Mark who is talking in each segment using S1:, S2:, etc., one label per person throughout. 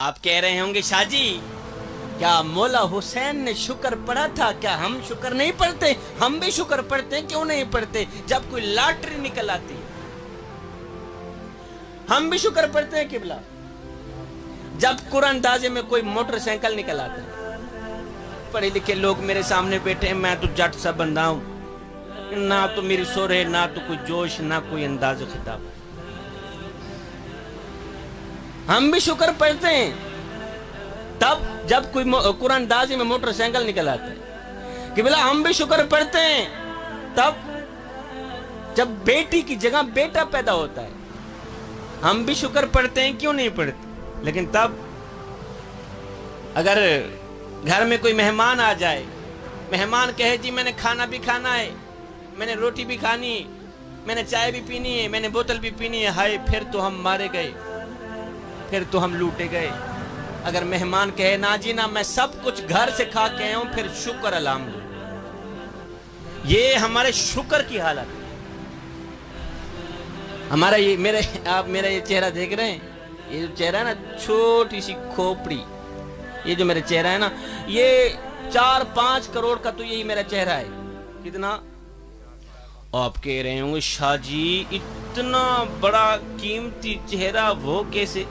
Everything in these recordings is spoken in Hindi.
S1: आप कह रहे होंगे शाह जी, क्या मौला हुसैन ने शुक्र पढ़ा था? क्या हम शुक्र नहीं पढ़ते? हम भी शुक्र पढ़ते हैं, क्यों नहीं पढ़ते? जब कोई लॉटरी निकल आती है हम भी शुक्र पढ़ते हैं किबला। जब कुरानदाजे में कोई मोटरसाइकिल निकल आता है, पढ़े लिखे लोग मेरे सामने बैठे हैं, मैं तो जट सा बंदा हूं, ना तो मेरी सुर है, ना तो कोई जोश, ना कोई अंदाज खिताब। हम भी शुक्र पढ़ते हैं तब जब कोई कुरानदाजी में मोटरसाइकिल निकल आता है कि बोला। हम भी शुक्र पढ़ते हैं तब जब बेटी की जगह बेटा पैदा होता है। हम भी शुक्र पढ़ते हैं, क्यों नहीं पढ़ते? लेकिन तब अगर घर में कोई मेहमान आ जाए, मेहमान कहे जी मैंने खाना भी खाना है, मैंने रोटी भी खानी है, मैंने चाय भी पीनी है, मैंने बोतल भी पीनी है, हाय फिर तो हम मारे गए, फिर तो हम लूटे गए। अगर मेहमान कहे ना जी ना, मैं सब कुछ घर से खा के आया हूं, फिर शुक्र अल्हम्दुलिल्लाह। ये हमारे शुक्र की हालत है। हमारा ये आप मेरा ये चेहरा देख रहे हैं, ये जो चेहरा है ना, छोटी सी खोपड़ी, ये जो मेरा चेहरा है ना, ये 4-5 करोड़ का तो यही मेरा चेहरा है। कितना? आप कह रहे होंगे शाह जी इतना बड़ा कीमती चेहरा वो कैसे?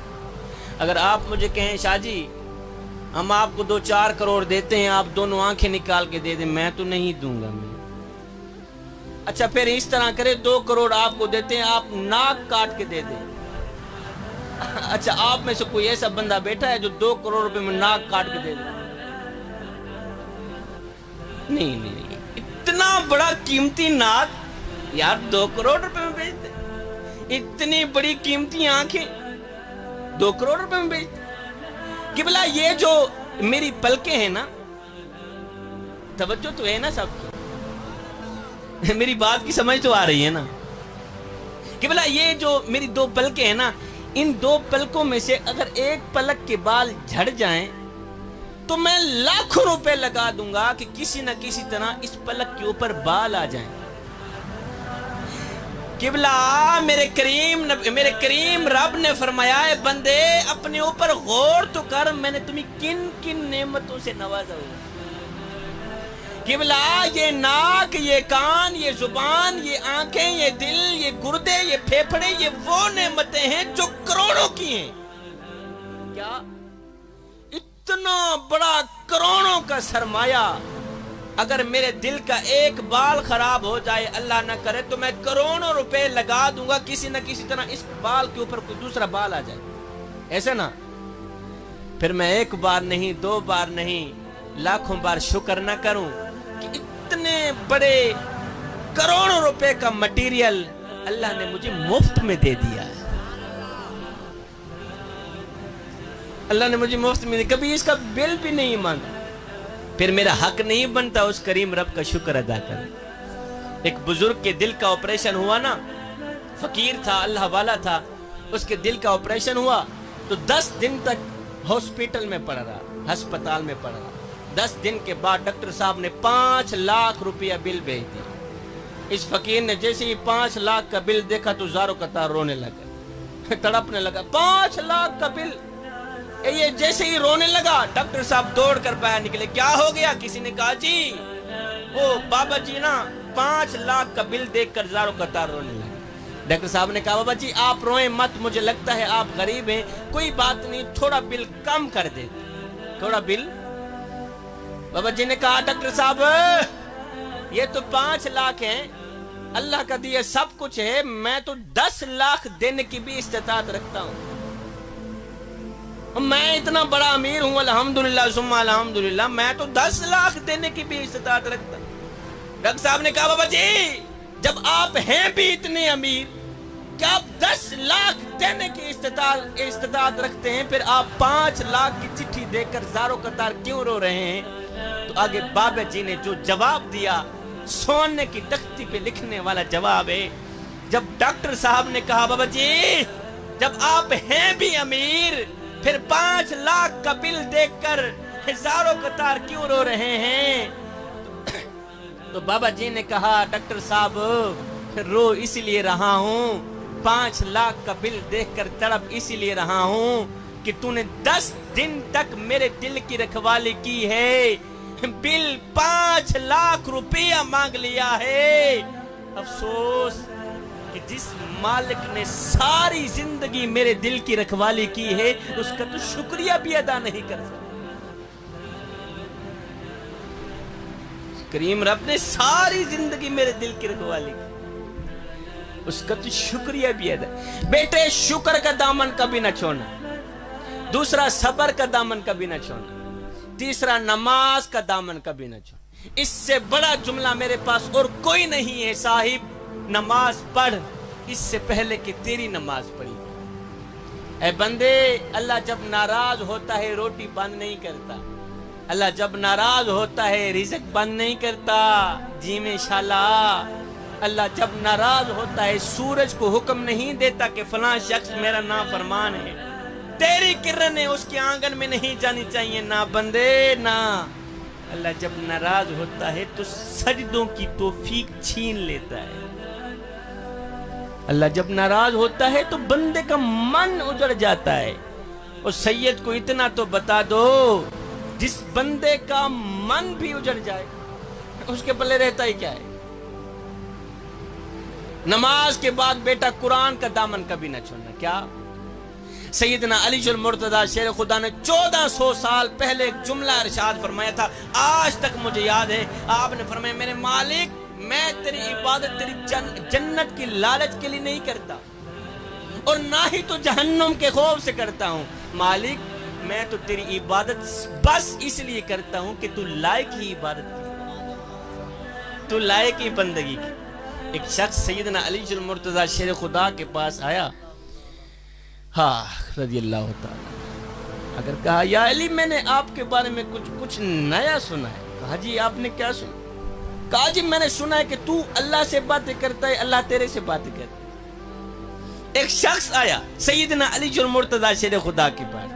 S1: अगर आप मुझे कहें शाह जी हम आपको 2-4 करोड़ देते हैं, आप दोनों आंखें निकाल के दे दें, मैं तो नहीं दूंगा। मैं अच्छा फिर इस तरह करें, 2 करोड़ आपको देते हैं, आप नाक काट के दे दें। अच्छा आप में से कोई ऐसा बंदा बैठा है जो 2 करोड़ रुपए में नाक काट के दे दे? नहीं नहीं नहीं, इतना बड़ा कीमती नाक यार 2 करोड़ रुपए में बेचते? इतनी बड़ी कीमती आंखें 2 करोड़ रुपए में बेचते? कि भला ये जो मेरी पलकें हैं ना, तवज्जो तो है ना सबकी? मेरी बात की समझ तो आ रही है ना? कि भला ये जो मेरी 2 पलकें हैं ना, इन 2 पलकों में से अगर एक पलक के बाल झड़ जाएं तो मैं लाखों रुपए लगा दूंगा कि किसी न किसी तरह इस पलक के ऊपर बाल आ जाएं। किबला मेरे करीम रब ने फरमाया है, बंदे अपने ऊपर गौर तो कर, मैंने तुम्हें किन किन नेमतों से नवाजा हुआ। किबला ये नाक, ये कान, ये जुबान, ये आंखें, ये दिल, ये गुर्दे, ये फेफड़े, ये वो नेमतें हैं जो करोड़ों की हैं। क्या इतना बड़ा करोड़ों का सरमाया, अगर मेरे दिल का एक बाल खराब हो जाए, अल्लाह ना करे, तो मैं करोड़ों रुपए लगा दूंगा किसी न किसी तरह इस बाल के ऊपर कोई दूसरा बाल आ जाए। ऐसे ना? फिर मैं 1 बार नहीं, 2 बार नहीं, लाखों बार शुक्र ना करूं कि इतने बड़े करोड़ों रुपए का मटेरियल अल्लाह ने मुझे मुफ्त में दे दिया है। अल्लाह ने मुझे मुफ्त में, कभी इसका बिल भी नहीं मांगा। फिर मेरा हक नहीं बनता उस करीम रब का शुक्र अदा कर। एक बुजुर्ग के दिल का ऑपरेशन हुआ ना, फकीर था, अल्लाह वाला था, उसके दिल का ऑपरेशन हुआ तो 10 दिन तक हॉस्पिटल में पड़ा रहा, अस्पताल में पड़ा रहा। 10 दिन के बाद डॉक्टर साहब ने 5 लाख रुपया बिल भेज दिया। इस फकीर ने जैसे ही 5 लाख का बिल देखा तो ज़ारो कतार रोने लगा, तड़पने लगा। 5 लाख का बिल, ये जैसे ही रोने लगा, डॉक्टर साहब दौड़ कर बाहर निकले। क्या हो गया? किसी ने कहा जी वो बाबा जी ना 5 लाख का बिल देखकर ज़ारो कतार रोने लगे। डॉक्टर साहब ने कहा बाबा जी आप रोएं मत, मुझे लगता है आप गरीब हैं, कोई बात नहीं, थोड़ा बिल कम कर दे, थोड़ा बिल। बाबा जी ने कहा डॉक्टर साहब ये तो 5 लाख है, अल्लाह का दिया सब कुछ है, मैं तो 10 लाख देने की भी इस्तेताअत रखता हूँ, मैं इतना बड़ा अमीर हूँ, अल्हम्दुलिल्लाह सुम्मा अल्हम्दुलिल्लाह, मैं तो 10 लाख देने की भी इस्तेताअत रखता हूँ। डॉक्टर साहब ने कहा बाबा जी जब आप हैं भी इतने अमीर, क्या आप 10 लाख देने की इस्तेताअत रखते हैं, फिर आप 5 लाख की चिट्ठी देकर ज़ारो कतार क्यों रो रहे हैं? तो आगे बाबा जी ने जो जवाब दिया, सोने की तख्ती पे लिखने वाला जवाब है। जब डॉक्टर साहब ने कहा बाबा जी जब आप हैं भी अमीर, फिर 5 लाख का बिल देखकर हजारों कतार क्यों रो रहे हैं? तो बाबा जी ने कहा डॉक्टर साहब रो इसलिए रहा हूं, 5 लाख का बिल देखकर तड़प इसलिए रहा हूं कि तूने 10 दिन तक मेरे दिल की रखवाली की है, बिल 5 लाख रुपया मांग लिया है। अफसोस कि जिस मालिक ने सारी जिंदगी मेरे दिल की रखवाली की है, उसका तो शुक्रिया भी अदा नहीं कर सकता। करीम रब ने सारी जिंदगी मेरे दिल की रखवाली की, उसका तो शुक्रिया भी अदा। बेटे शुक्र का दामन कभी ना छोड़ना, दूसरा सब्र का दामन कभी ना छोड़ना, तीसरा नमाज का दामन कभी ना छोड़ना। इससे बड़ा जुमला मेरे पास और कोई नहीं है साहिब। नमाज पढ़ इससे पहले कि तेरी नमाज पढ़ी। ऐ बंदे, अल्लाह जब नाराज होता है रोटी बंद नहीं करता, अल्लाह जब नाराज होता है रिज़्क बंद नहीं करता। जी में शाला, अल्लाह जब नाराज होता है सूरज को हुक्म नहीं देता कि फलां शख्स मेरा नाफरमान है, तेरी किरणें उसके आंगन में नहीं जानी चाहिए। ना बंदे ना, अल्लाह जब नाराज होता है तो सजदों की तौफीक छीन लेता है। अल्लाह जब नाराज होता है तो बंदे का मन उजड़ जाता है। और सैयद को इतना तो बता दो, जिस बंदे का मन भी उजड़ जाए उसके पल्ले रहता ही क्या है। नमाज के बाद बेटा कुरान का दामन कभी ना छोड़ना। क्या सैयदना अली जुल मुर्तजा शेर खुदा ने 1400 साल पहले एक जुमला इरशाद फरमाया था, आज तक मुझे याद है। आपने फरमाया, मेरे मालिक मैं तेरी इबादत तेरी जन्नत की लालच के लिए नहीं करता और ना ही तो जहन्नुम के खौफ से करता हूं। मालिक मैं तो तेरी इबादत बस इसलिए करता हूं कि तू लायक ही इबादत की, तू लायक ही बंदगी की। एक शख्स सैयदना अली जुल मुर्तजा शेर खुदा के पास आया, हाँ रज़ी अल्लाह ताला, अगर कहा या अली मैंने आपके बारे में कुछ नया सुना है। कहा जी आपने क्या सुना? कहा जी मैंने सुना है कि तू अल्लाह से बातें करता है, अल्लाह तेरे से बातें करता है। एक शख्स आया सैयदना अली जुल मुर्तजा शेर खुदा के पास,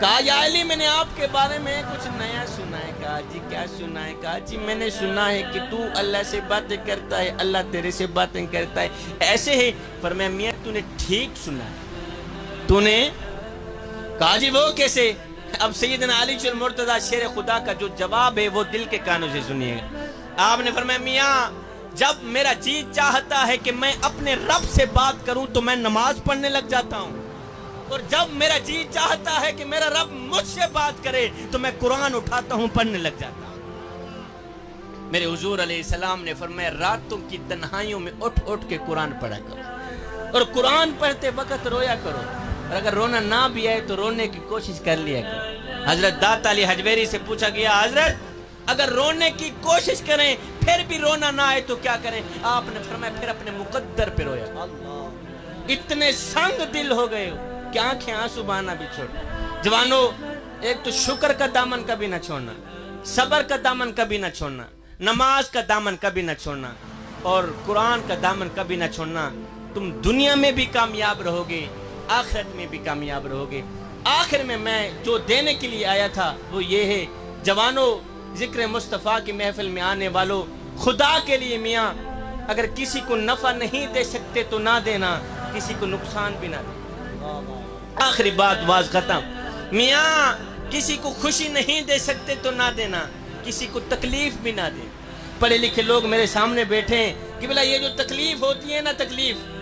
S1: कहा या अली मैंने आपके बारे में कुछ नया सुना है। कहा जी क्या सुना है? कहा जी मैंने सुना है कि तू अल्लाह से बातें करता है, अल्लाह तेरे से बातें करता है, ऐसे है। फरमाया मियां तूने ठीक सुना है, तूने। कहा जी वो कैसे? अब सैयदना अली जुल मुर्तजा शेर खुदा का जो जवाब है वो दिल के कानों से सुनिएगा। आपने फरमाया मियां जब मेरा जी चाहता है कि मैं अपने रब से बात करूं तो मैं नमाज पढ़ने लग जाता हूं, और जब मेरा जी चाहता है कि मेरा रब मुझसे बात करे तो मैं कुरान उठाता हूं पढ़ने लग जाता हूं। मेरे हुजूर अलैहिस्सलाम ने फरमाया रातों की तन्हाइयों में उठ उठ के कुरान पढ़ा करो, और कुरान पढ़ते वक्त रोया करो, और अगर रोना ना भी आए तो रोने की कोशिश कर लिया करो। हजरत दाता अली हजवेरी से पूछा गया, हजरत अगर रोने की कोशिश करें फिर भी रोना ना आए तो क्या करें? आपने फरमाया फिर अपने मुकद्दर पे रोया। इतने संग दिल हो गए हो कि आंखें आंसू बहाना भी छोड़। जवानों, एक तो शुक्र का दामन कभी ना छोड़ना, सब्र का दामन कभी ना छोड़ना, नमाज का दामन कभी ना छोड़ना, और कुरान का दामन कभी ना छोड़ना। तुम दुनिया में भी कामयाब रहोगे, आखिरत में भी कामयाब रहोगे। आखिर में मैं जो देने के लिए आया था वो ये है, जवानों जिक्र मुस्तफ़ा की महफिल में आने वालों, खुदा के लिए मियाँ अगर किसी को नफा नहीं दे सकते तो ना देना, किसी को नुकसान भी ना दे। आखिरी बात, बात खत्म। मियाँ किसी को खुशी नहीं दे सकते तो ना देना, किसी को तकलीफ भी ना दे। पढ़े लिखे लोग मेरे सामने बैठे हैं कि बोला ये जो तकलीफ होती है ना, तकलीफ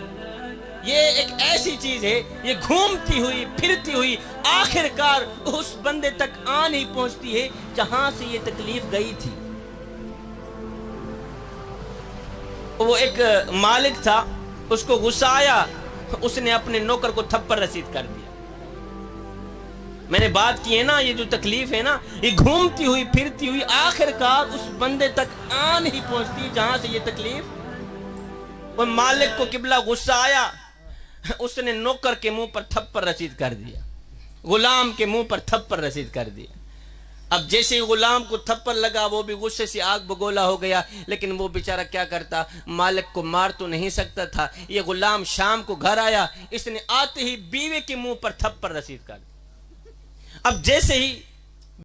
S1: ये एक ऐसी चीज है, ये घूमती हुई फिरती हुई आखिरकार उस बंदे तक आ नहीं पहुंचती है जहां से ये तकलीफ गई थी। वो एक मालिक था, उसको गुस्सा आया, उसने अपने नौकर को थप्पड़ रसीद कर दिया। मैंने बात की है ना, ये जो तकलीफ है ना, ये घूमती हुई फिरती हुई आखिरकार उस बंदे तक आ नहीं पहुंचती जहां से ये तकलीफ। और मालिक को किबला गुस्सा आया, उसने नौकर के मुंह पर थप्पड़ रसीद कर दिया, गुलाम के मुंह पर थप्पड़ रसीद कर दिया। अब जैसे ही गुलाम को थप्पड़ लगा वो भी गुस्से से आग बगोला हो गया, लेकिन वो बेचारा क्या करता, मालिक को मार तो नहीं सकता था। ये गुलाम शाम को घर आया, इसने आते ही बीवी के मुंह पर थप्पड़ रसीद कर दिया। अब जैसे ही